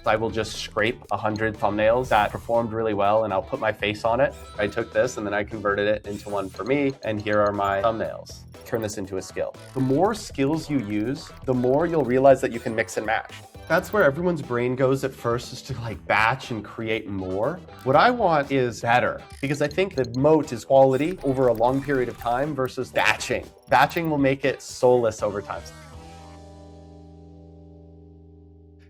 I will just scrape 100 thumbnails that performed really well and I'll put my face on it. I took this and then I converted it into one for me, and here are my thumbnails. Turn this into a skill. The more skills you use, the more you'll realize that you can mix and match. That's where everyone's brain goes at first, is to like batch and create more. What I want is better, because I think the moat is quality over a long period of time versus batching. Batching will make it soulless over time.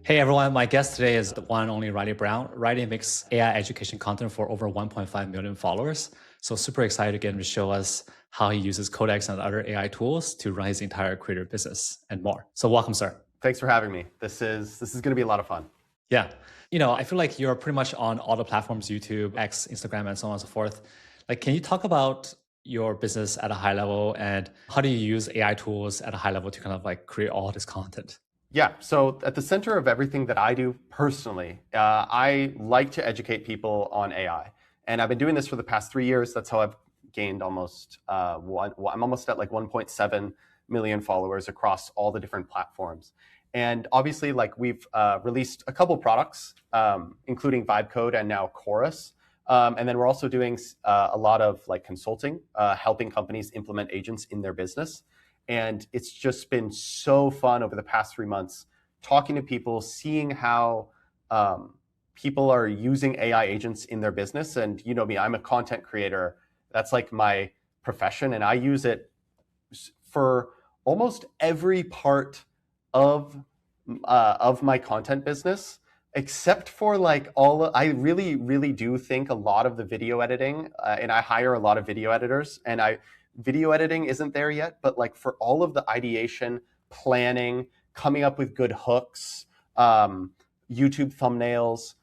Hey everyone, my guest today is the one and only Riley Brown. Riley makes AI education content for over 1.5 million followers. So super excited to get him to show us how he uses Codex and other AI tools to run his entire creator business and more. So welcome, sir. Thanks for having me. This is going to be a lot of fun. Yeah. I feel like you're pretty much on all the platforms, YouTube, X, Instagram, and so on and so forth. Like, can you talk about your business at a high level and how do you use AI tools at a high level to kind of like create all this content? Yeah, so at the center of everything that I do personally, I like to educate people on AI. And I've been doing this for the past 3 years. That's how I've gained I'm almost at like 1.7 million followers across all the different platforms. And obviously, like we've released a couple products, including Vibe Code and now Chorus. And then we're also doing a lot of like consulting, helping companies implement agents in their business. And it's just been so fun over the past 3 months, talking to people, seeing how people are using AI agents in their business. And you know me, I'm a content creator. That's like my profession. And I use it for almost every part of my content business, except for like I really do think a lot of the video editing, and I hire a lot of video editors, and video editing isn't there yet, but like for all of the ideation, planning, coming up with good hooks, YouTube thumbnails,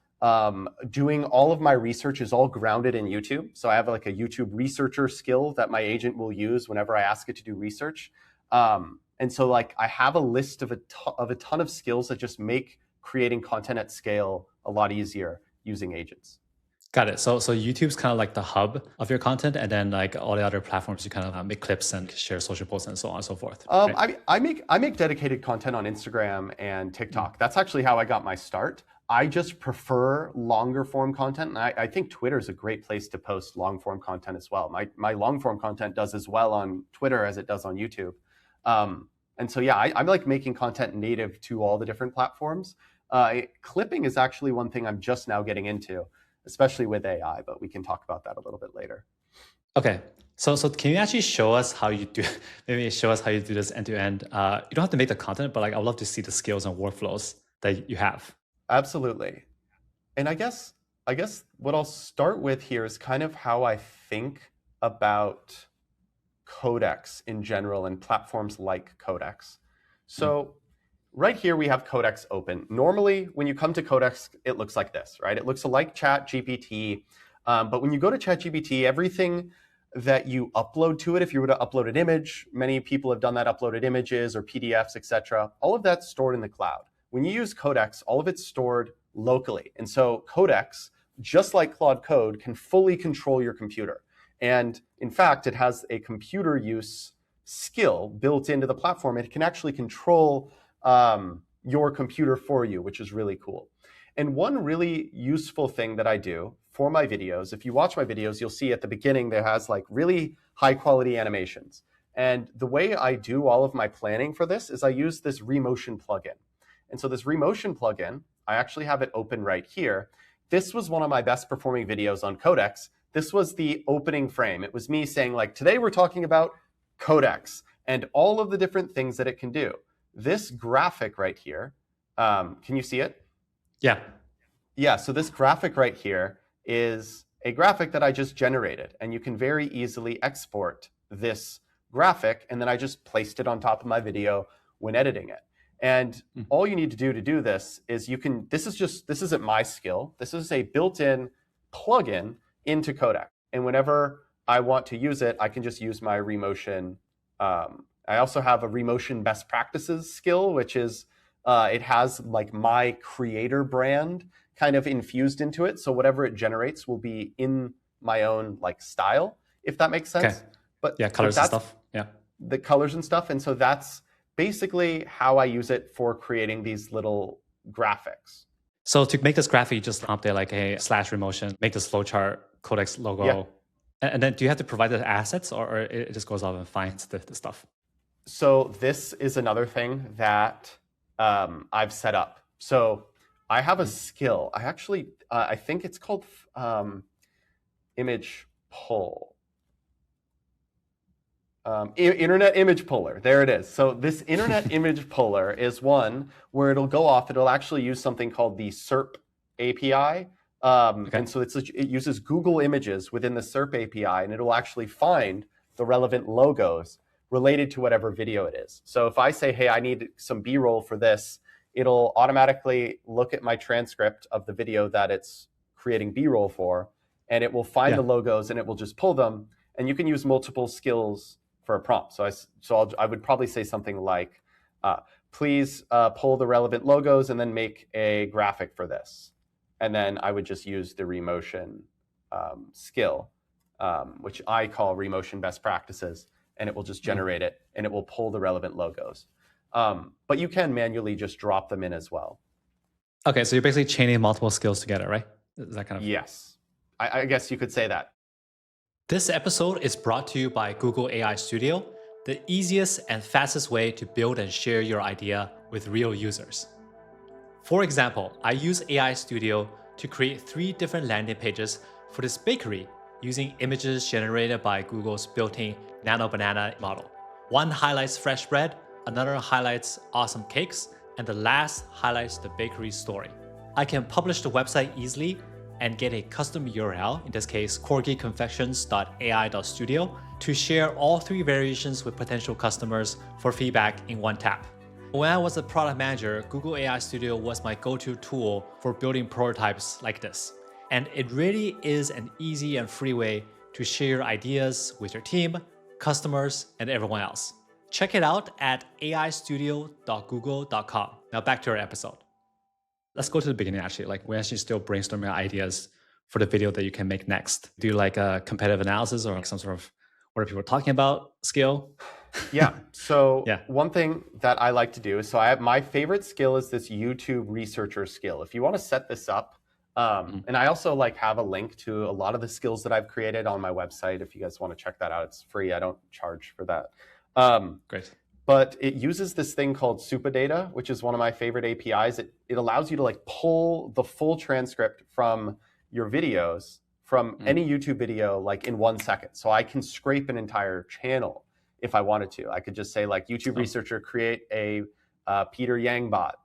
doing all of my research is all grounded in YouTube. So I have like a YouTube researcher skill that my agent will use whenever I ask it to do research. And so like I have a list of a ton of skills that just make creating content at scale a lot easier using agents. Got it. So YouTube's kind of like the hub of your content, and then like all the other platforms, you kind of make clips and share social posts and so on and so forth. Right? I make dedicated content on Instagram and TikTok. That's actually how I got my start. I just prefer longer form content, and I think Twitter is a great place to post long form content as well. My long form content does as well on Twitter as it does on YouTube. And so yeah, I'm like making content native to all the different platforms. Clipping is actually one thing I'm just now getting into, especially with AI, but we can talk about that a little bit later. Okay. So can you actually show us how you do, maybe show us how you do this end to end? You don't have to make the content, but like, I'd love to see the skills and workflows that you have. Absolutely. And I guess what I'll start with here is kind of how I think about Codex in general and platforms like Codex. So right here, we have Codex open. Normally, when you come to Codex, it looks like this, right? It looks like ChatGPT. But when you go to ChatGPT, everything that you upload to it, if you were to upload an image, many people have done that, uploaded images or PDFs, etc. All of that's stored in the cloud. When you use Codex, all of it's stored locally. And so Codex, just like Claude Code, can fully control your computer. And in fact, it has a computer use skill built into the platform. It can actually control your computer for you, which is really cool. And one really useful thing that I do for my videos, if you watch my videos, you'll see at the beginning there has like really high quality animations. And the way I do all of my planning for this is I use this Remotion plugin. And so this Remotion plugin, I actually have it open right here. This was one of my best performing videos on Codex. This was the opening frame. It was me saying like, today we're talking about Codex and all of the different things that it can do. This graphic right here, can you see it? Yeah. Yeah, so this graphic right here is a graphic that I just generated, and you can very easily export this graphic, and then I just placed it on top of my video when editing it. And all you need to do this is this isn't my skill. This is a built-in plugin into Codex. And whenever I want to use it, I can just use my Remotion. I also have a Remotion best practices skill, which is it has like my creator brand kind of infused into it. So whatever it generates will be in my own like style, if that makes sense. Okay. But yeah, colors and stuff. Yeah. The colors and stuff. And so that's basically how I use it for creating these little graphics. So to make this graphic, you just update like a slash remotion, make this flowchart, Codex Yeah. logo. And then do you have to provide the assets or it just goes off and finds the stuff? So this is another thing that I've set up. So I have a skill. I actually, I think it's called image pull. Internet image puller. There it is. So this internet image puller is one where it'll go off. It'll actually use something called the SERP API. And so it uses Google Images within the SERP API, and it'll actually find the relevant logos related to whatever video it is. So if I say, hey, I need some B-roll for this, it'll automatically look at my transcript of the video that it's creating B-roll for, and it will find the logos and it will just pull them. And you can use multiple skills for a prompt. So I would probably say something like, please pull the relevant logos and then make a graphic for this. And then I would just use the remotion skill, which I call remotion best practices, and it will just generate it, and it will pull the relevant logos. But you can manually just drop them in as well. Okay, so you're basically chaining multiple skills together, right? Is that kind of... Yes, I guess you could say that. This episode is brought to you by Google AI Studio, the easiest and fastest way to build and share your idea with real users. For example, I use AI Studio to create 3 different landing pages for this bakery using images generated by Google's built-in Nano Banana model. One highlights fresh bread, another highlights awesome cakes, and the last highlights the bakery's story. I can publish the website easily and get a custom URL, in this case, corgiconfections.ai.studio, to share all 3 variations with potential customers for feedback in one tap. When I was a product manager, Google AI Studio was my go-to tool for building prototypes like this. And it really is an easy and free way to share your ideas with your team, customers, and everyone else. Check it out at aistudio.google.com. Now back to our episode. Let's go to the beginning, actually. Like, we're actually still brainstorming ideas for the video that you can make next. Do you like a competitive analysis or like some sort of what are people talking about skill? Yeah. So one thing that I like to do is, my favorite skill is this YouTube researcher skill. If you want to set this up, and I also have a link to a lot of the skills that I've created on my website. If you guys want to check that out, it's free. I don't charge for that. Great. But it uses this thing called Superdata, which is one of my favorite APIs. It allows you to pull the full transcript from your videos from any YouTube video in 1 second. So I can scrape an entire channel if I wanted to. I could just say YouTube researcher, create a Peter Yang bot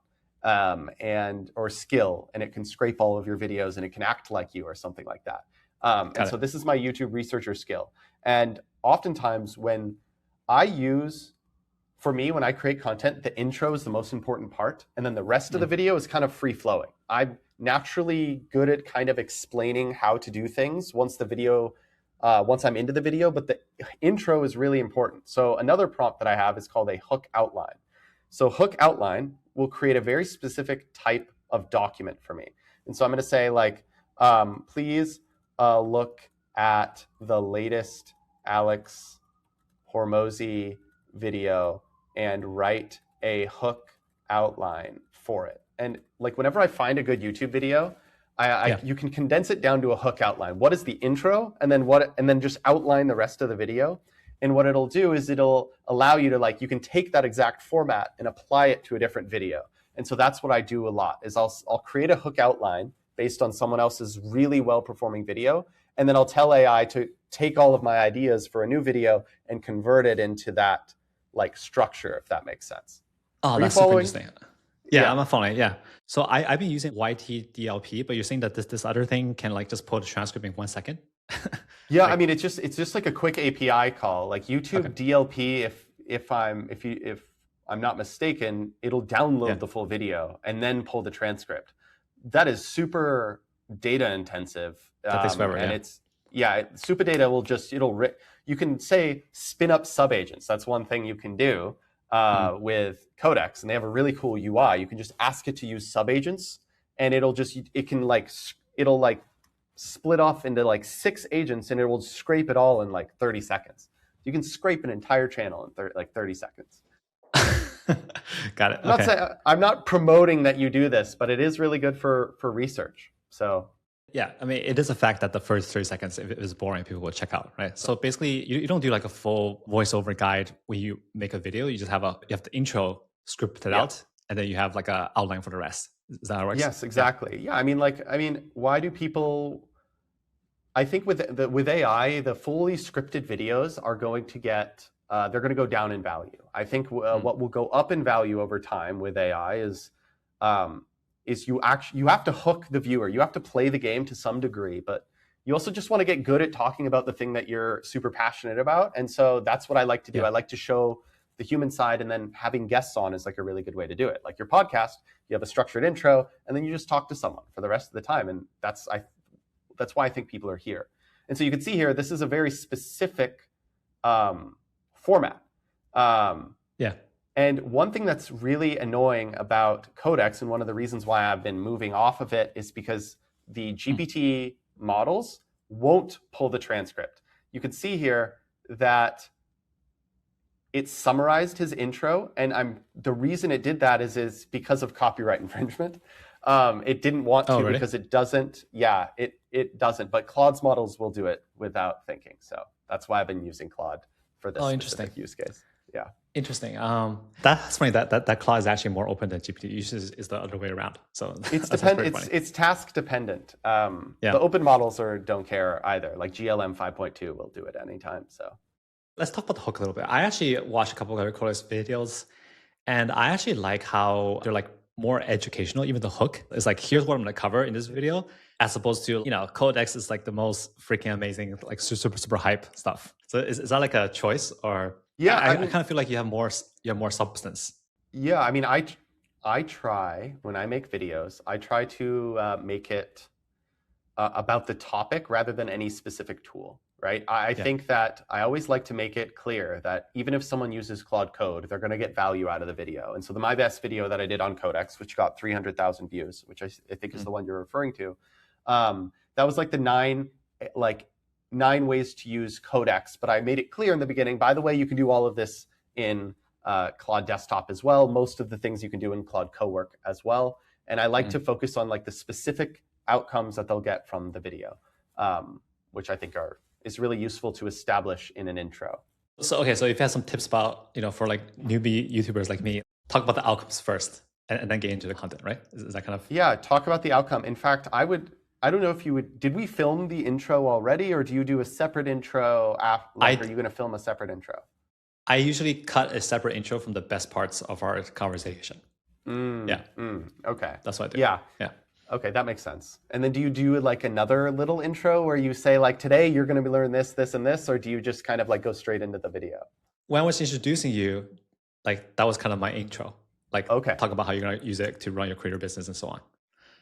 or skill, and it can scrape all of your videos and it can act like you or something like that. So this is my YouTube researcher skill. And oftentimes when I create content, the intro is the most important part, and then the rest of the video is kind of free flowing. I'm naturally good at kind of explaining how to do things once I'm into the video, but the intro is really important. So another prompt that I have is called a hook outline. So hook outline will create a very specific type of document for me. And so I'm going to say please look at the latest Alex Hormozi video and write a hook outline for it. And whenever I find a good YouTube video, you can condense it down to a hook outline. What is the intro, and then just outline the rest of the video. And what it'll do is it'll allow you to you can take that exact format and apply it to a different video. And so that's what I do a lot is I'll create a hook outline based on someone else's really well-performing video, and then I'll tell AI to take all of my ideas for a new video and convert it into that structure, if that makes sense. Oh, that's super interesting. Yeah, I'm following. Yeah. So I've been using YTDLP, but you're saying that this other thing can just pull the transcript in 1 second? Yeah, I mean, it's just a quick API call. YouTube DLP, if I'm not mistaken, it'll download the full video and then pull the transcript. That is super data intensive. That takes forever, and Superdata will you can say spin up subagents. That's one thing you can do with Codex, and they have a really cool UI. You can just ask it to use subagents, and it'll split off into 6 agents, and it will scrape it all in 30 seconds. You can scrape an entire channel in 30 seconds. Got it. I'm not Okay. saying I'm not promoting that you do this, but it is really good for research. So Yeah, I mean, it is a fact that the first 30 seconds, if it is boring, people will check out, right? So basically, you don't do like a full voiceover guide when you make a video. You just have you have the intro scripted yeah. out, and then you have like a outline for the rest. Is that how it works? Yes, Yeah. exactly. Yeah, I mean, why do people? I think with AI, the fully scripted videos are going to get they're going to go down in value. I think what will go up in value over time with AI is you have to hook the viewer. You have to play the game to some degree, but you also just want to get good at talking about the thing that you're super passionate about. And so that's what I like to do. Yeah. I like to show the human side, and then having guests on is like a really good way to do it. Like your podcast, you have a structured intro, and then you just talk to someone for the rest of the time, and that's why I think people are here. And so you can see here, this is a very specific format. Yeah. And one thing that's really annoying about Codex, and one of the reasons why I've been moving off of it, is because the GPT models won't pull the transcript. You can see here that it summarized his intro, and the reason it did that is because of copyright infringement. It didn't want to really? because it doesn't. Yeah, it doesn't. But Claude's models will do it without thinking. So that's why I've been using Claude for this specific use case. Yeah. Interesting. That's funny that Claude is actually more open than GPT. Usually is the other way around. So It's task dependent. The open models don't care either. Like GLM 5.2 will do it anytime. So let's talk about the hook a little bit. I actually watched a couple of Codex videos, and I actually like how they're like more educational. Even the hook is like, here's what I'm going to cover in this video, as opposed to, Codex is like the most freaking amazing, like super hype stuff. So is that like a choice, or? Yeah, I kind of feel like you have more substance. Yeah, I mean, I try when I make videos, I try to make it about the topic rather than any specific tool, right? I think that I always like to make it clear that even if someone uses Claude Code, they're going to get value out of the video. And so my best video that I did on Codex, which got 300,000 views, which I think is the one you're referring to, that was like the nine ways to use Codex, but I made it clear in the beginning, by the way, you can do all of this in Claude Desktop as well. Most of the things you can do in Claude Cowork as well. And I like to focus on like the specific outcomes that they'll get from the video, which I think is really useful to establish in an intro. So if you have some tips about, for like newbie YouTubers like me, talk about the outcomes first and then get into the content, right? Is that kind of? Yeah, talk about the outcome. In fact, I don't know if you would, did we film the intro already, or do you do a separate intro after? Are you going to film a separate intro? I usually cut a separate intro from the best parts of our conversation. Okay. That's what I do. Yeah. Okay, that makes sense. And then do you do like another little intro where you say like, today you're going to be learning this, this, and this, or do you just kind of like go straight into the video? When I was introducing you, like that was kind of my intro. Like, talk about how you're going to use it to run your creator business and so on.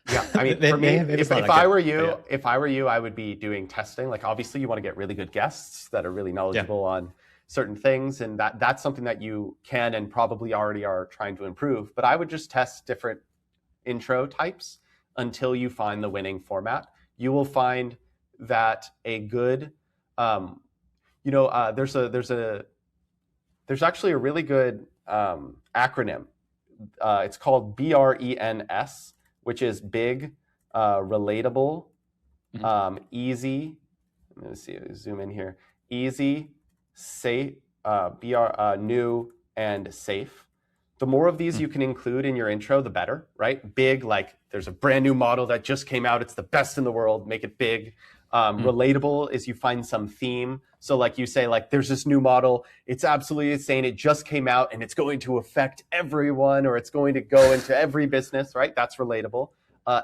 Yeah, I mean, for me, if I were you, I would be doing testing. Like, obviously, you want to get really good guests that are really knowledgeable on certain things, and that's something that you can and probably already are trying to improve. But I would just test different intro types until you find the winning format. You will find that a good, there's actually a really good acronym. It's called BRENS, which is big, relatable, easy. Let me see, zoom in here. Easy, safe, new, and safe. The more of these you can include in your intro, the better, right? Big, like there's a brand new model that just came out. It's the best in the world. Make it big. Relatable is you find some theme. So like you say, like there's this new model. It's absolutely insane. It just came out and it's going to affect everyone, or it's going to go into every business, right? That's relatable.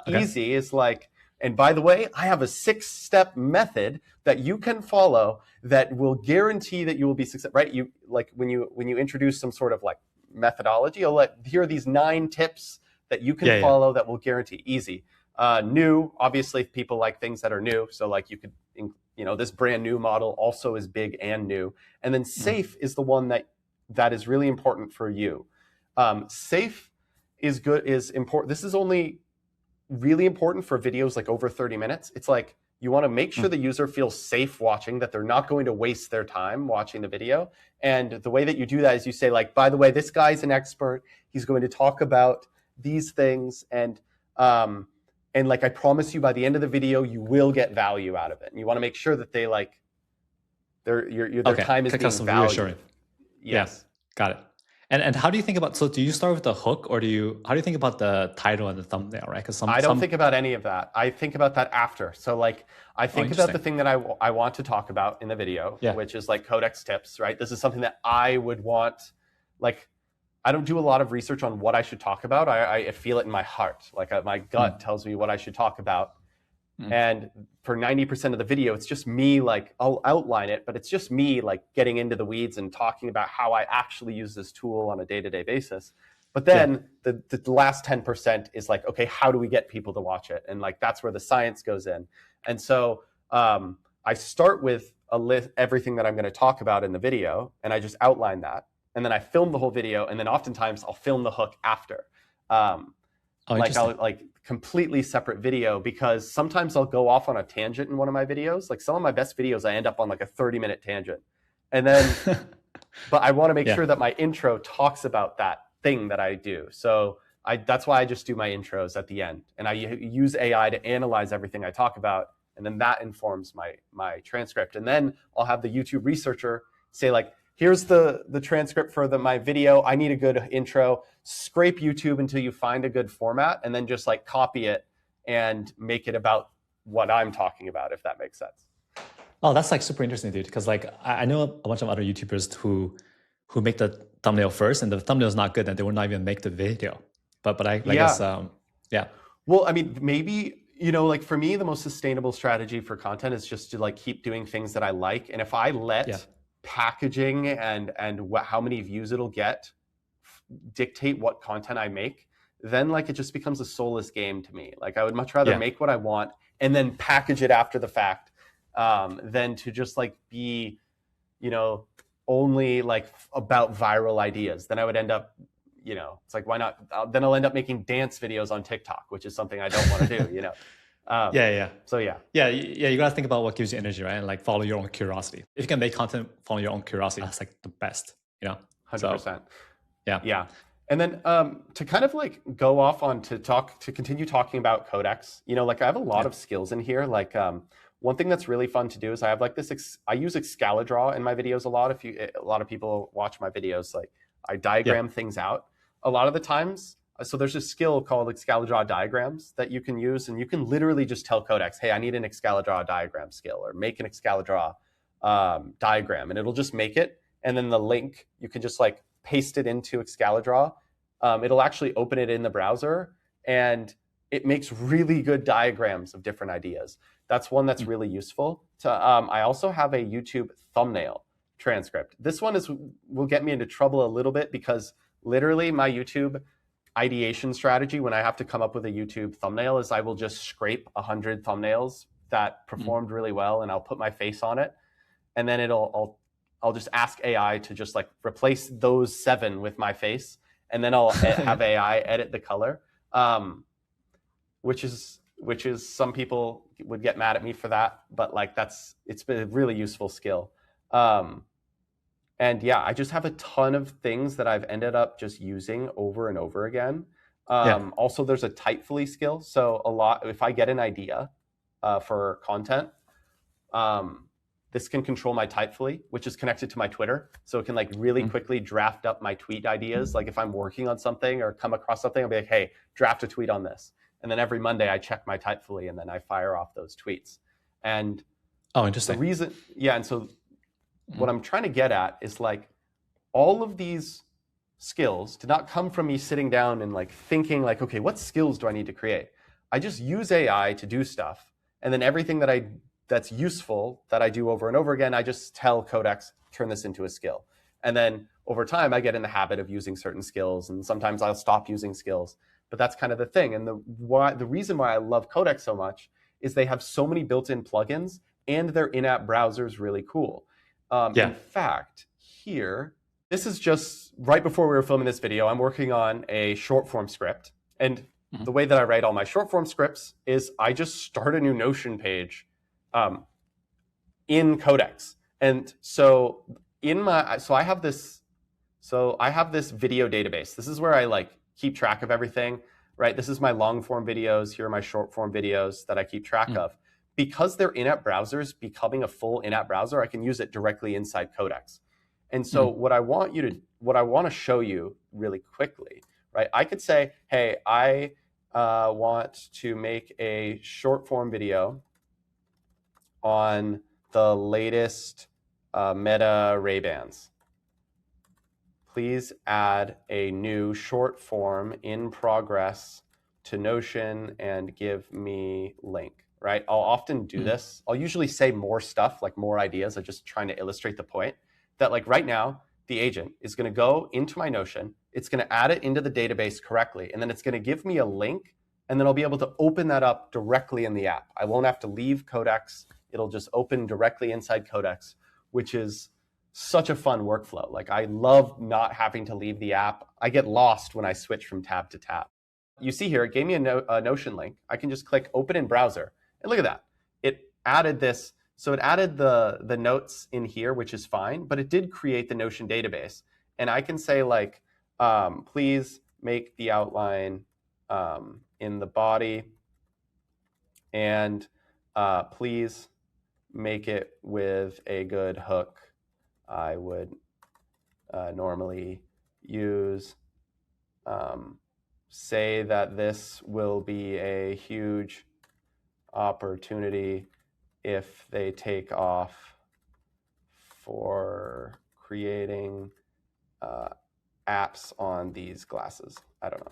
Easy is like, and by the way, I have a 6-step method that you can follow that will guarantee that you will be successful, right? You like when you introduce some sort of like methodology, here are these 9 tips that you can follow that will guarantee. Easy. New, obviously people like things that are new. So like you could, this brand new model also is big and new. And then safe is the one that is really important for you. Safe is good, is important. This is only really important for videos like over 30 minutes. It's like You want to make sure the user feels safe watching, that they're not going to waste their time watching the video. And the way that you do that is you say, like, by the way, this guy's an expert. He's going to talk about these things. And like, I promise you by the end of the video, you will get value out of it. And you want to make sure that they like, their time is being valued. Reassuring. Yes. Yeah, got it. And how do you think about, so do you start with the hook, or how do you think about the title and the thumbnail, right? Because I don't think about any of that. I think about that after. So like, I think about the thing that I want to talk about in the video, which is like Codex tips, right? This is something that I would want. Like, I don't do a lot of research on what I should talk about. I feel it in my heart. Like my gut tells me what I should talk about. And for 90% of the video, it's just me, like, I'll outline it, but it's just me like getting into the weeds and talking about how I actually use this tool on a day-to-day basis. But then the last 10% is like, okay, how do we get people to watch it? And like, that's where the science goes in. And so I start with everything that I'm going to talk about in the video, and I just outline that. And then I film the whole video, and then oftentimes I'll film the hook after. I'll like completely separate video, because sometimes I'll go off on a tangent in one of my videos. Like some of my best videos, I end up on like a 30-minute tangent. And then, but I want to make sure that my intro talks about that thing that I do. So that's why I just do my intros at the end. And I use AI to analyze everything I talk about. And then that informs my transcript. And then I'll have the YouTube researcher say like, here's the transcript for my video. I need a good intro. Scrape YouTube until you find a good format, and then just like copy it and make it about what I'm talking about, if that makes sense. Oh, that's like super interesting, dude. Because like I know a bunch of other YouTubers who make the thumbnail first, and the thumbnail is not good, and they will not even make the video. But I guess Well, I mean, maybe, like for me, the most sustainable strategy for content is just to like keep doing things that I like. And if I let packaging and how many views it'll get dictate what content I make, then like it just becomes a soulless game to me. Like I would much rather make what I want and then package it after the fact than to just like be, only like about viral ideas. Then I would end up, it's like, why not? Then I'll end up making dance videos on TikTok, which is something I don't want to do, So you gotta think about what gives you energy, right? And like follow your own curiosity. If you can make content follow your own curiosity, that's like the best, 100%. Yeah. And then to kind of like go off on to continue talking about Codex, like I have a lot of skills in here. Like one thing that's really fun to do is I have like this, I use Excalidraw in my videos a lot. A lot of people watch my videos, like I diagram things out a lot of the times. So there's a skill called Excalidraw diagrams that you can use, and you can literally just tell Codex, hey, I need an Excalidraw diagram skill, or make an Excalidraw diagram, and it'll just make it. And then the link, you can just like paste it into Excalidraw. It'll actually open it in the browser, and it makes really good diagrams of different ideas. That's one that's really useful. I also have a YouTube thumbnail transcript. This one will get me into trouble a little bit, because literally my YouTube ideation strategy when I have to come up with a YouTube thumbnail is I will just scrape 100 thumbnails that performed really well, and I'll put my face on it, and then I'll just ask AI to just like replace those 7 with my face, and then I'll have AI edit the color, which is some people would get mad at me for that, but like it's been a really useful skill. And I just have a ton of things that I've ended up just using over and over again. Also, there's a typefully skill. So if I get an idea for content, this can control my typefully, which is connected to my Twitter. So it can like really quickly draft up my tweet ideas. Like if I'm working on something or come across something, I'll be like, hey, draft a tweet on this. And then every Monday I check my typefully, and then I fire off those tweets. And interesting. The reason, and so what I'm trying to get at is like all of these skills did not come from me sitting down and like thinking like, okay, what skills do I need to create? I just use AI to do stuff. And then everything that's useful that I do over and over again, I just tell Codex, turn this into a skill. And then over time, I get in the habit of using certain skills, and sometimes I'll stop using skills. But that's kind of the thing. And the reason why I love Codex so much is they have so many built-in plugins, and their in-app browser is really cool. In fact, here, this is just right before we were filming this video, I'm working on a short form script. And the way that I write all my short form scripts is I just start a new Notion page in Codex. And so I have this video database. This is where I like keep track of everything, right? This is my long form videos. Here are my short form videos that I keep track of. Because they're in-app browsers, becoming a full in-app browser, I can use it directly inside Codex. And so what I want to show you really quickly, right? I could say, hey, I want to make a short form video on the latest Meta Ray-Bans. Please add a new short form in progress to Notion and give me link, right? I'll often do this. I'll usually say more stuff, like more ideas. I'm just trying to illustrate the point that like right now, the agent is going to go into my Notion. It's going to add it into the database correctly. And then it's going to give me a link. And then I'll be able to open that up directly in the app. I won't have to leave Codex. It'll just open directly inside Codex, which is such a fun workflow. Like I love not having to leave the app. I get lost when I switch from tab to tab. You see here, it gave me a Notion link. I can just click open in browser. And look at that. It added this. So it added the notes in here, which is fine, but it did create the Notion database. And I can say like, please make the outline in the body and please make it with a good hook. I would normally use, say that this will be a huge opportunity if they take off for creating apps on these glasses. I don't know.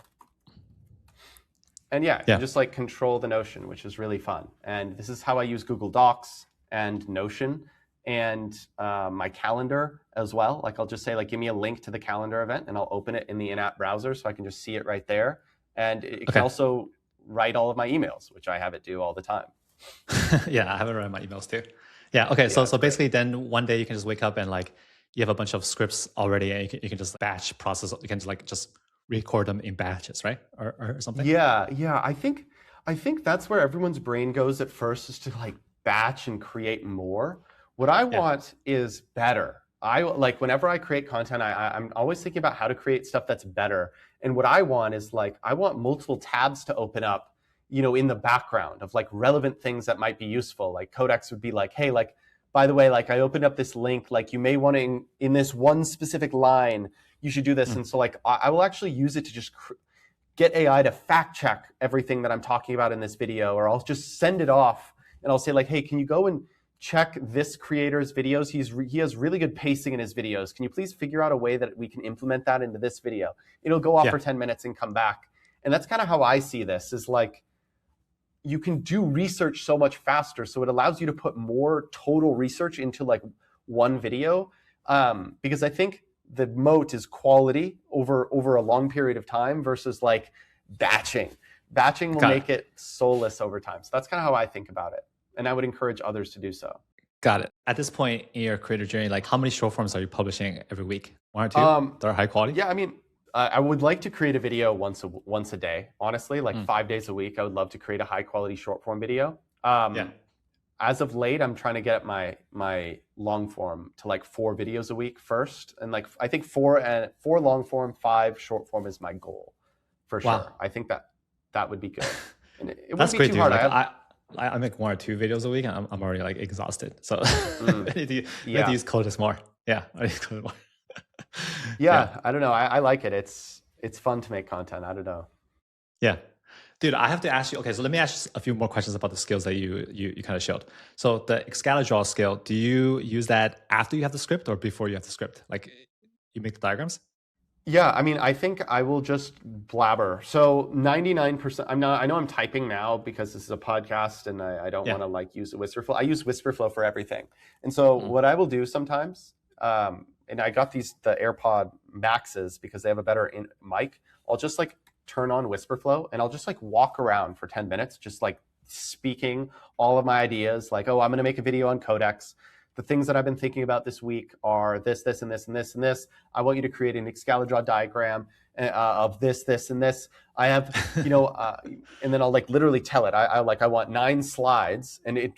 And yeah, you just like control the Notion, which is really fun. And this is how I use Google Docs and Notion and my calendar as well. Like I'll just say like, give me a link to the calendar event and I'll open it in the in-app browser so I can just see it right there. And it can also write all of my emails, which I have it do all the time. Yeah, I have it write my emails too. Yeah, okay, so basically then one day you can just wake up and like you have a bunch of scripts already and you can just batch process, you can just record them in batches, right? Or something? Yeah, I think that's where everyone's brain goes at first, is to like batch and create more. What I want is better. I like whenever I create content, I'm always thinking about how to create stuff that's better. And what I want is like, I want multiple tabs to open up, you know, in the background of like relevant things that might be useful. Like Codex would be like, hey, like, by the way, like I opened up this link, like you may want to, in this one specific line, you should do this. And so like, I will actually use it to just get AI to fact check everything that I'm talking about in this video, or I'll just send it off and I'll say like, hey, can you go and check this creator's videos? He has really good pacing in his videos. Can you please figure out a way that we can implement that into this video? It'll go off for 10 minutes and come back. And that's kind of how I see this, is like, you can do research so much faster. So it allows you to put more total research into like one video. Because I think the moat is quality over a long period of time versus like batching. Batching will make it soulless over time. So that's kind of how I think about it. And I would encourage others to do so. Got it. At this point in your creator journey, like how many short forms are you publishing every week? One or two that are high quality? Yeah, I mean, I would like to create a video once a day. Honestly, like 5 days a week, I would love to create a high quality short form video. As of late, I'm trying to get my long form to like 4 videos a week first, and like I think 4 long form, 5 short form is my goal for sure. I think that would be good. And it That's wouldn't be great, too dude. hard. Like, I make 1 or 2 videos a week and I'm already like exhausted. So I need to use Codex more. Yeah, I need to Codex more. I don't know. I like it. It's fun to make content. I don't know. Yeah. Dude, I have to ask you, okay, so let me ask you a few more questions about the skills that you kind of showed. So the scalar draw skill, do you use that after you have the script or before you have the script? Like you make the diagrams? Yeah, I mean, I think I will just blabber. So 99%, I know I'm typing now because this is a podcast and I don't want to like use a Whisperflow. I use Whisperflow for everything. And so what I will do sometimes, and I got the AirPod Maxes because they have a better mic. I'll just like turn on Whisperflow and I'll just like walk around for 10 minutes, just like speaking all of my ideas. Like, oh, I'm going to make a video on Codex. The things that I've been thinking about this week are this, this, and this, and this, and this. I want you to create an scalar draw diagram of this, this, and this. I have, and then I'll like literally tell it. I want 9 slides, and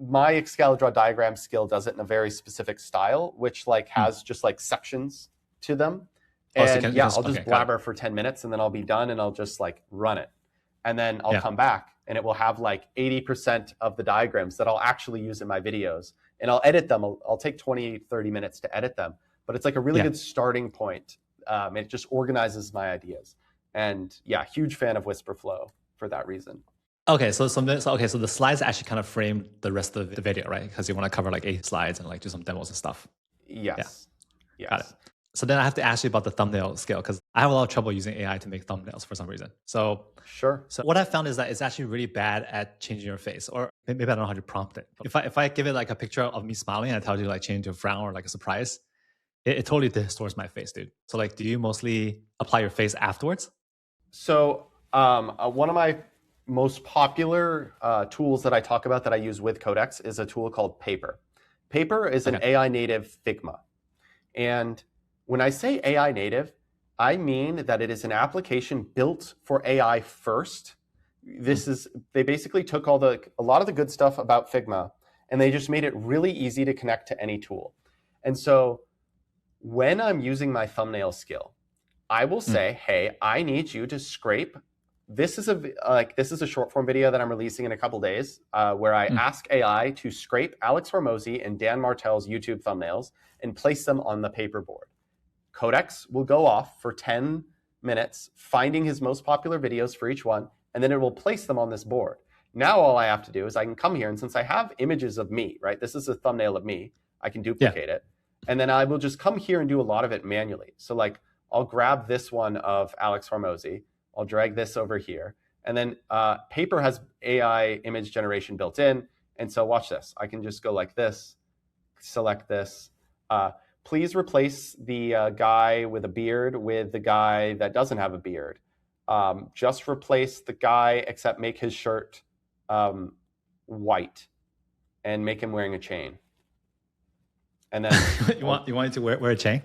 my Excalibur diagram skill does it in a very specific style, which like has just like sections to them. And so I'll just blabber for 10 minutes and then I'll be done and I'll just like run it. And then I'll come back and it will have like 80% of the diagrams that I'll actually use in my videos. And I'll edit them. I'll take 20, 30 minutes to edit them. But it's like a really good starting point. It just organizes my ideas. And huge fan of Whisperflow for that reason. Okay, so the slides actually kind of frame the rest of the video, right? Because you want to cover like 8 slides and like do some demos and stuff. Yes. Got it. So then I have to ask you about the thumbnail scale because I have a lot of trouble using AI to make thumbnails for some reason. So sure. So what I found is that it's actually really bad at changing your face, or maybe I don't know how to prompt it. If I give it like a picture of me smiling and I tell you like change to a frown or like a surprise, it totally distorts my face, dude. So like, do you mostly apply your face afterwards? So one of my most popular tools that I talk about that I use with Codex is a tool called Paper. Paper is an AI native Figma. And when I say AI native, I mean that it is an application built for AI first. They basically took a lot of the good stuff about Figma and they just made it really easy to connect to any tool. And so when I'm using my thumbnail skill, I will say, hey, I need you to scrape. This is a short form video that I'm releasing in a couple days where I ask AI to scrape Alex Hormozi and Dan Martell's YouTube thumbnails and place them on the paperboard. Codex will go off for 10 minutes, finding his most popular videos for each one, and then it will place them on this board. Now all I have to do is I can come here, and since I have images of me, right, this is a thumbnail of me, I can duplicate it, and then I will just come here and do a lot of it manually. So like, I'll grab this one of Alex Hormozi, I'll drag this over here, and then Paper has AI image generation built in, and so watch this. I can just go like this, select this. Please replace the guy with a beard with the guy that doesn't have a beard. Just replace the guy, except make his shirt white and make him wearing a chain. And then you want to wear a chain?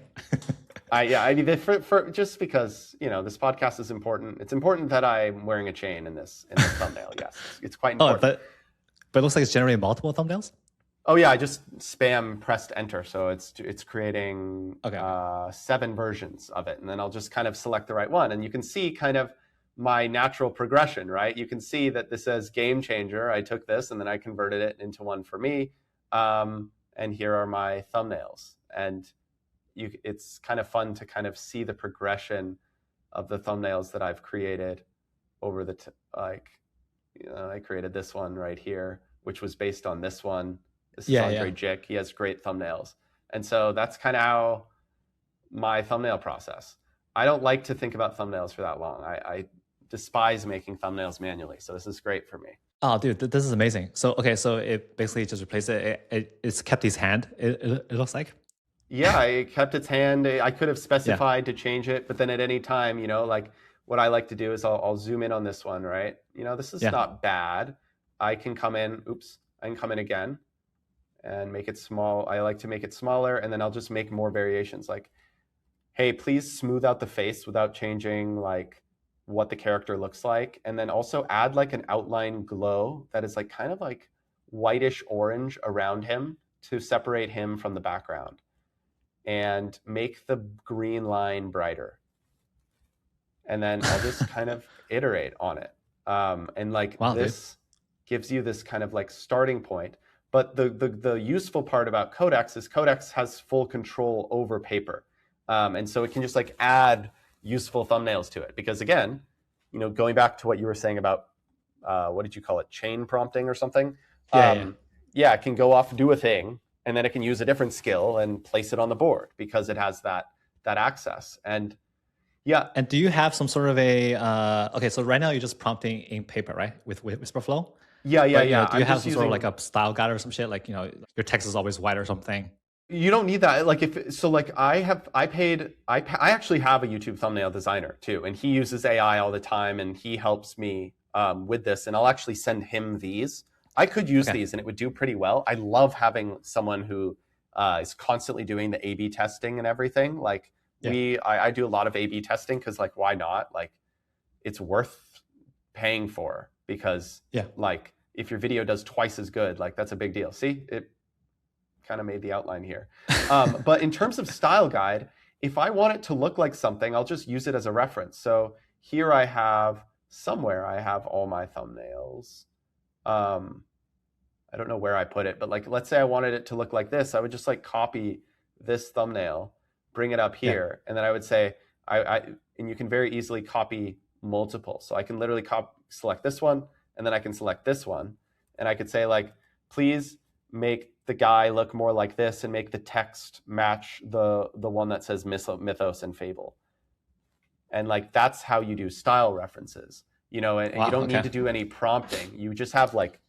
I mean, for just because this podcast is important. It's important that I'm wearing a chain in this thumbnail. Yes, it's quite important. But it looks like it's generating multiple thumbnails. Oh yeah, I just pressed enter, so it's creating 7 versions of it, and then I'll just kind of select the right one, and you can see kind of my natural progression, right? You can see that this says game changer. I took this and then I converted it into one for me, and here are my thumbnails, and it's kind of fun to kind of see the progression of the thumbnails that I've created over I created this one right here, which was based on this one. This is Andre Jick. He has great thumbnails. And so that's kind of how my thumbnail process. I don't like to think about thumbnails for that long. I despise making thumbnails manually. So this is great for me. Oh, dude, this is amazing. So, so it basically just replaced it. It's kept his hand, it looks like. Yeah, it kept its hand. I could have specified to change it, but then at any time, like what I like to do is I'll zoom in on this one, right? This is not bad. I can come in again and make it small. I like to make it smaller, and then I'll just make more variations. Like, hey, please smooth out the face without changing like what the character looks like. And then also add like an outline glow that is like kind of like whitish orange around him to separate him from the background. And make the green line brighter. And then I'll just kind of iterate on it. And like this gives you this kind of like starting point. But the useful part about Codex is Codex has full control over Paper. And so it can just like add useful thumbnails to it. Because again, going back to what you were saying about, what did you call it? Chain prompting or something? It can go off, do a thing, and then it can use a different skill and place it on the board because it has that access. And And do you have some sort of a, so right now you're just prompting in Paper, right? With Whisperflow? Do you have some sort of like a style guide or some shit? Like, your text is always white or something? You don't need that. Like I actually have a YouTube thumbnail designer too, and he uses AI all the time and he helps me with this, and I'll actually send him these. I could use these and it would do pretty well. I love having someone who is constantly doing the A/B testing and everything. Like I do a lot of A/B testing because like, why not? Like it's worth paying for because like if your video does twice as good, like that's a big deal. See, it kind of made the outline here. But in terms of style guide, if I want it to look like something, I'll just use it as a reference. So here I have all my thumbnails. I don't know where I put it, but like, let's say I wanted it to look like this. I would just like copy this thumbnail, bring it up here. And then I would say, and you can very easily copy multiple. So I can literally select this one, and then I can select this one. And I could say like, please make the guy look more like this and make the text match the one that says mythos and fable. And like, that's how you do style references, you know, and you don't need to do any prompting. You just have like,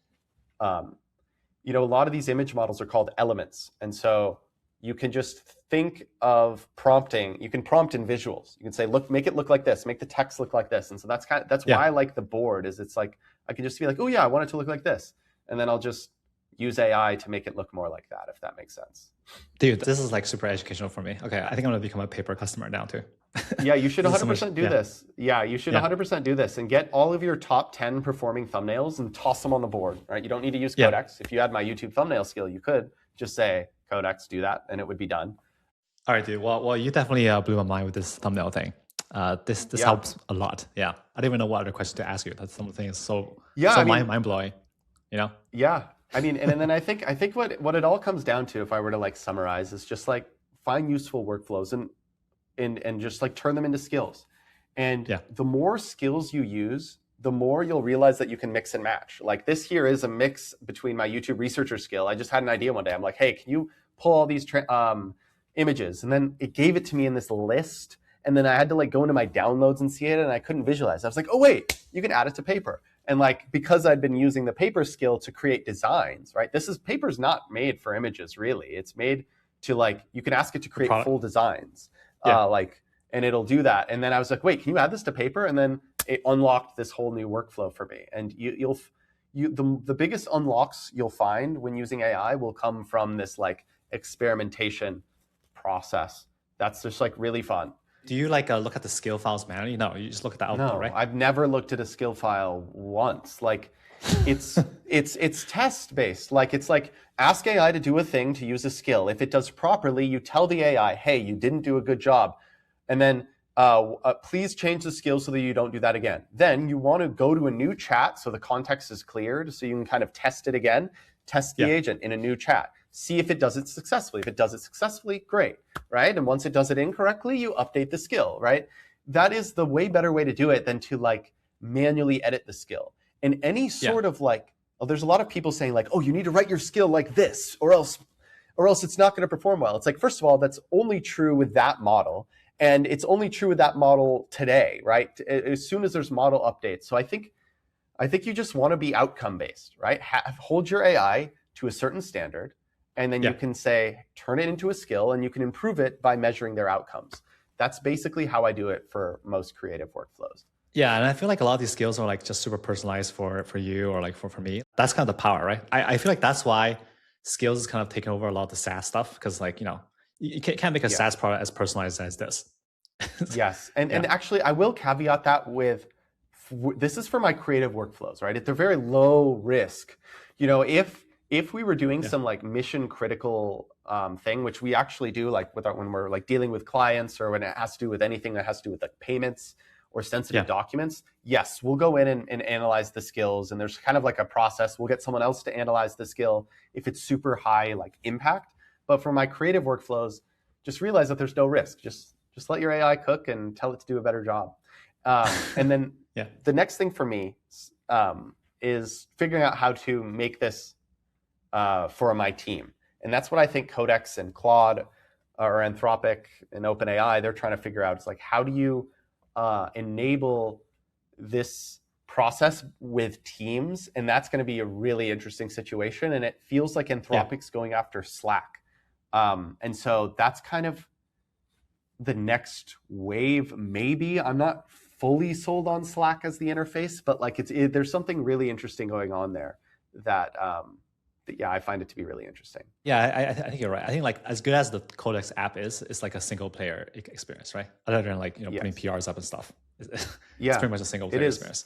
you know, a lot of these image models are called elements. And so you can just think of prompting. You can prompt in visuals. You can say, look, make it look like this, make the text look like this. And so that's why I like the board, is it's like, I can just be like, oh yeah, I want it to look like this. And then I'll just use AI to make it look more like that, if that makes sense. Dude, this is like super educational for me. Okay, I think I'm gonna become a paper customer now too. Yeah, you should 100% do this. Yeah, you should 100% do this and get all of your top 10 performing thumbnails and toss them on the board, right? You don't need to use Codex. If you had my YouTube thumbnail skill, you could just say, Codex, do that, and it would be done. All right, dude. Well, you definitely blew my mind with this thumbnail thing. This helps a lot. Yeah, I didn't even know what other question to ask you. That's something is so mind blowing. You know? Yeah, I mean, and then I think what it all comes down to, if I were to like summarize, is just like find useful workflows and just like turn them into skills. And the more skills you use, the more you'll realize that you can mix and match. Like this here is a mix between my YouTube researcher skill. I just had an idea one day. I'm like, hey, can you pull all these images? And then it gave it to me in this list. And then I had to like go into my downloads and see it, and I couldn't visualize. I was like, oh wait, you can add it to paper. And like, because I'd been using the paper skill to create designs, right? Paper's not made for images, really. It's made to like, you can ask it to create full designs, and it'll do that. And then I was like, wait, can you add this to paper? And then it unlocked this whole new workflow for me. And the biggest unlocks you'll find when using AI will come from this like experimentation process. That's just like really fun. Do you like look at the skill files manually? No, you just look at the output, right? I've never looked at a skill file once. Like it's test based. Like it's like ask AI to do a thing to use a skill. If it does properly, you tell the AI, hey, you didn't do a good job. And then please change the skill so that you don't do that again. Then you want to go to a new chat so the context is cleared, so you can kind of test it again, test the agent in a new chat. See if it does it successfully. If it does it successfully, great, right? And once it does it incorrectly, you update the skill, right? That is the way better way to do it than to like manually edit the skill. And any sort of like, there's a lot of people saying like, oh, you need to write your skill like this or else it's not going to perform well. It's like, first of all, that's only true with that model. And it's only true with that model today, right? As soon as there's model updates. So I think you just want to be outcome based, right? Hold your AI to a certain standard. And then you can say, turn it into a skill, and you can improve it by measuring their outcomes. That's basically how I do it for most creative workflows. Yeah, and I feel like a lot of these skills are like just super personalized for you or like for me. That's kind of the power, right? I feel like that's why skills is kind of taking over a lot of the SaaS stuff, because like, you know, you can't make a SaaS product as personalized as this. Yes, and actually I will caveat that with, this is for my creative workflows, right? They're very low risk. You know, if we were doing some like mission critical thing, which we actually do, like when we're like dealing with clients or when it has to do with anything that has to do with like payments or sensitive documents, yes, we'll go in and analyze the skills. And there's kind of like a process. We'll get someone else to analyze the skill if it's super high like impact. But for my creative workflows, just realize that there's no risk. Just let your AI cook and tell it to do a better job. And then the next thing for me is figuring out how to make this for my team. And that's what I think Codex and Claude or Anthropic and OpenAI, they're trying to figure out. It's like, how do you enable this process with teams? And that's going to be a really interesting situation. And it feels like Anthropic's going after Slack. And so that's kind of the next wave, maybe. I'm not fully sold on Slack as the interface, but like there's something really interesting going on there that I find it to be really interesting. Yeah, I think you're right. I think like as good as the Codex app is, it's like a single player experience, right? Other than like, you know, putting PRs up and stuff. It's pretty much a single player experience.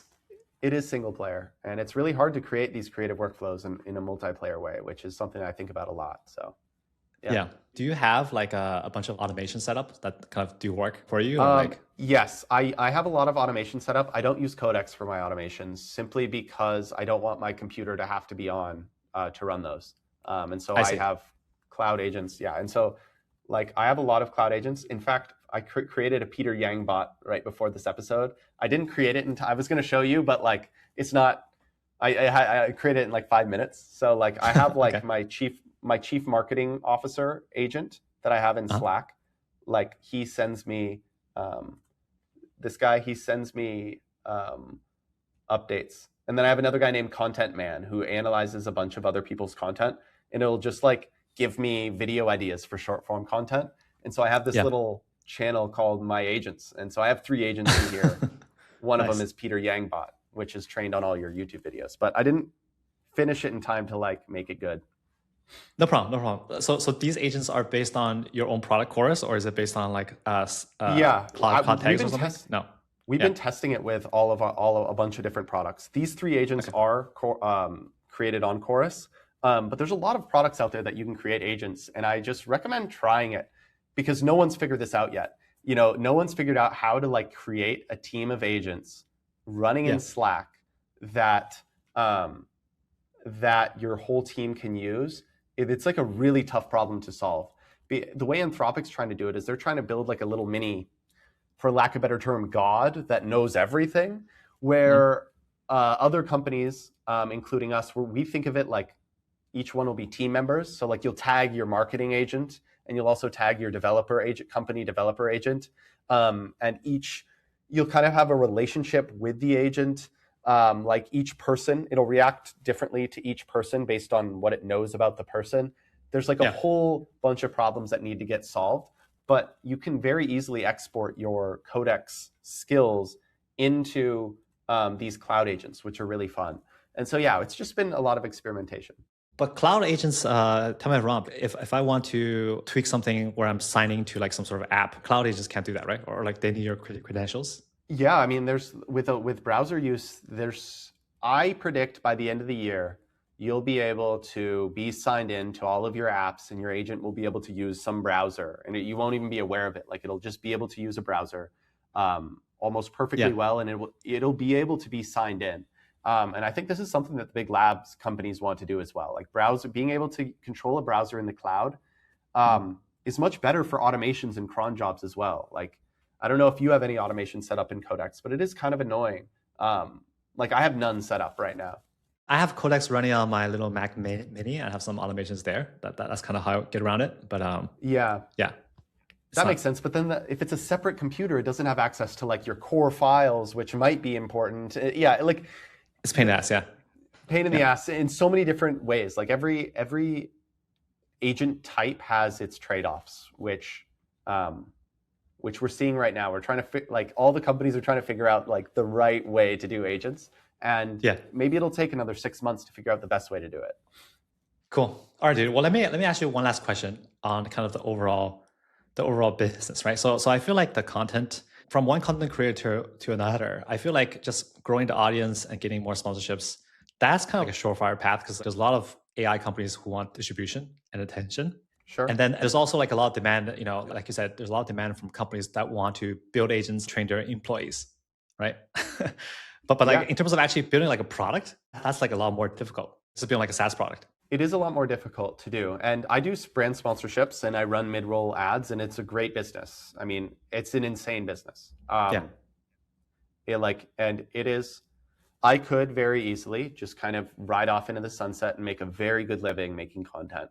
It is single player, and it's really hard to create these creative workflows in a multiplayer way, which is something I think about a lot. So, yeah. Yeah. Do you have like a bunch of automation setups that kind of do work for you, or like? Yes, I have a lot of automation set up. I don't use Codex for my automations simply because I don't want my computer to have to be on to run those. And so I I see. have cloud agents. Yeah, and so like I have a lot of cloud agents. In fact, I created a Peter Yang bot right before this episode. I didn't create it in time. I was going to show you, but like it's not. I created it in like 5 minutes. So like I have like Okay. my chief marketing officer agent that I have in Uh-huh. Slack. Like he sends me this guy. He sends me updates, and then I have another guy named Content Man who analyzes a bunch of other people's content, and it'll just like give me video ideas for short form content. And so I have this Yeah. little channel called My Agents, and so I have 3 agents in here. One of Nice. them is Peter Yang bot, which is trained on all your YouTube videos, but I didn't finish it in time to like make it good. No problem. No problem. So these agents are based on your own product chorus, or is it based on like Yeah, cloud we've tags or been something? No. we've Yeah. been testing it with a bunch of different products. These 3 agents Okay. are created on Chorus, but there's a lot of products out there that you can create agents, and I just recommend trying it because no one's figured this out yet. You know, no one's figured out how to like create a team of agents running in Yeah. Slack that that your whole team can use. It's like a really tough problem to solve. The way Anthropic's trying to do it is they're trying to build like a little mini, for lack of a better term, God that knows everything, where other companies, including us, where we think of it like each one will be team members. So like you'll tag your marketing agent and you'll also tag your developer agent, company developer agent. And you'll kind of have a relationship with the agent. Like each person, it'll react differently to each person based on what it knows about the person. There's like a whole bunch of problems that need to get solved, but you can very easily export your Codex skills into these cloud agents, which are really fun. And so, yeah, it's just been a lot of experimentation. But cloud agents, tell me if I'm wrong. If I want to tweak something where I'm signing to like some sort of app, cloud agents can't do that, right? Or like they need your credentials. Yeah, I mean, there's with browser use, I predict by the end of the year, you'll be able to be signed in to all of your apps, and your agent will be able to use some browser, and you won't even be aware of it. Like it'll just be able to use a browser almost perfectly well, and it'll be able to be signed in. And I think this is something that the big labs companies want to do as well. Like being able to control a browser in the cloud is much better for automations and cron jobs as well. Like I don't know if you have any automation set up in Codex, but it is kind of annoying. Like I have none set up right now. I have Codex running on my little Mac Mini. I have some automations there. That's kind of how I get around it. But yeah, that makes sense. But then if it's a separate computer, it doesn't have access to like your core files, which might be important. Yeah, like it's pain in the ass. Yeah, pain in the ass in so many different ways. Like every agent type has its trade-offs, which we're seeing right now. We're trying to like all the companies are trying to figure out like the right way to do agents, and maybe it'll take another 6 months to figure out the best way to do it. Cool. All right, dude. Well, let me ask you one last question on kind of the overall business, right? So I feel like the content from one content creator to another, I feel like just growing the audience and getting more sponsorships, that's kind of like a surefire path because there's a lot of AI companies who want distribution and attention. Sure. And then there's also like a lot of demand, you know, like you said, there's a lot of demand from companies that want to build agents, train their employees, right? but like in terms of actually building like a product, that's like a lot more difficult. It's building like a SaaS product. It is a lot more difficult to do. And I do brand sponsorships and I run mid-roll ads, and it's a great business. I mean, it's an insane business. I could very easily just kind of ride off into the sunset and make a very good living making content.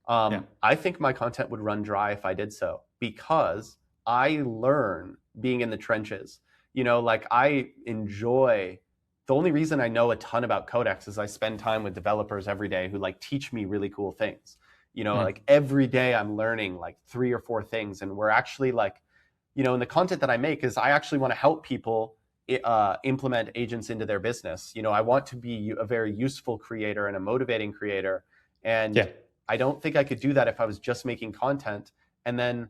I think my content would run dry if I did so, because I learn being in the trenches. You know, like I enjoy. The only reason I know a ton about Codex is I spend time with developers every day who like teach me really cool things. You know, like every day I'm learning like 3 or 4 things, and we're actually like, you know, and the content that I make is I actually want to help people implement agents into their business. You know, I want to be a very useful creator and a motivating creator, and I don't think I could do that if I was just making content. And then,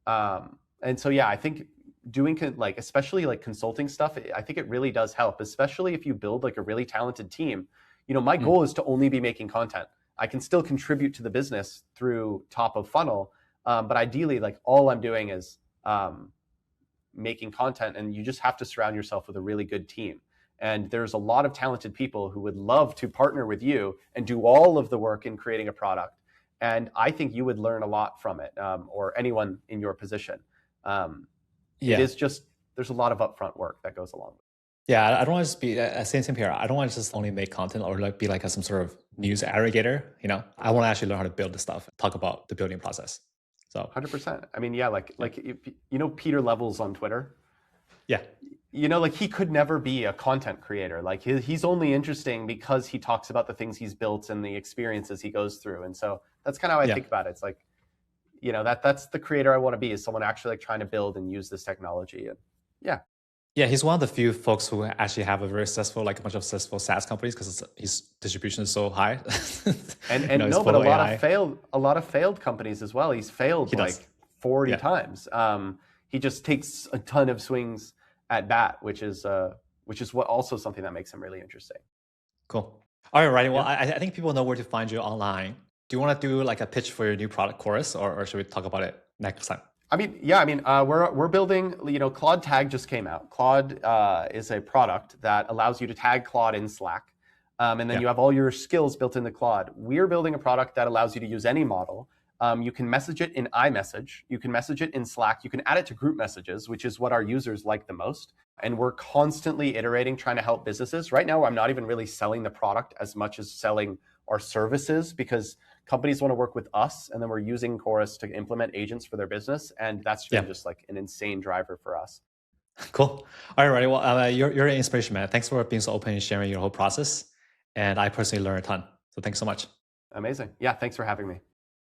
and so, yeah, I think doing like especially like consulting stuff, I think it really does help, especially if you build like a really talented team. My goal is to only be making content. I can still contribute to the business through top of funnel, but ideally, like all I'm doing is making content, and you just have to surround yourself with a really good team. And there's a lot of talented people who would love to partner with you and do all of the work in creating a product. And I think you would learn a lot from it, or anyone in your position. It is just, there's a lot of upfront work that goes along with it. Yeah, I don't want to just be same here. I don't want to just only make content or like be like some sort of news aggregator. I want to actually learn how to build the stuff, talk about the building process. So 100%. I mean, yeah, like if, Peter Levels on Twitter. Yeah. Like he could never be a content creator. Like he's only interesting because he talks about the things he's built and the experiences he goes through. And so that's kind of how I think about it. It's like, that's the creator I want to be, is someone actually like trying to build and use this technology. And yeah, he's one of the few folks who actually have a very successful, like a bunch of successful SaaS companies because his distribution is so high. But a lot of failed companies as well. He's failed like 40 times. He just takes a ton of swings at bat, which is what also something that makes him really interesting. Cool. All right, Ryan. Well, I think people know where to find you online. Do you want to do like a pitch for your new product, Chorus, or should we talk about it next time? We're building, Claude Tag just came out. Claude is a product that allows you to tag Claude in Slack. And then you have all your skills built into Claude. We're building a product that allows you to use any model. You can message it in iMessage. You can message it in Slack. You can add it to group messages, which is what our users like the most. And we're constantly iterating, trying to help businesses. Right now, I'm not even really selling the product as much as selling our services, because companies want to work with us, and then we're using Chorus to implement agents for their business. And that's been just like an insane driver for us. Cool. All right, Ronnie. Well, you're an inspiration, man. Thanks for being so open and sharing your whole process. And I personally learned a ton. So thanks so much. Amazing. Yeah, thanks for having me.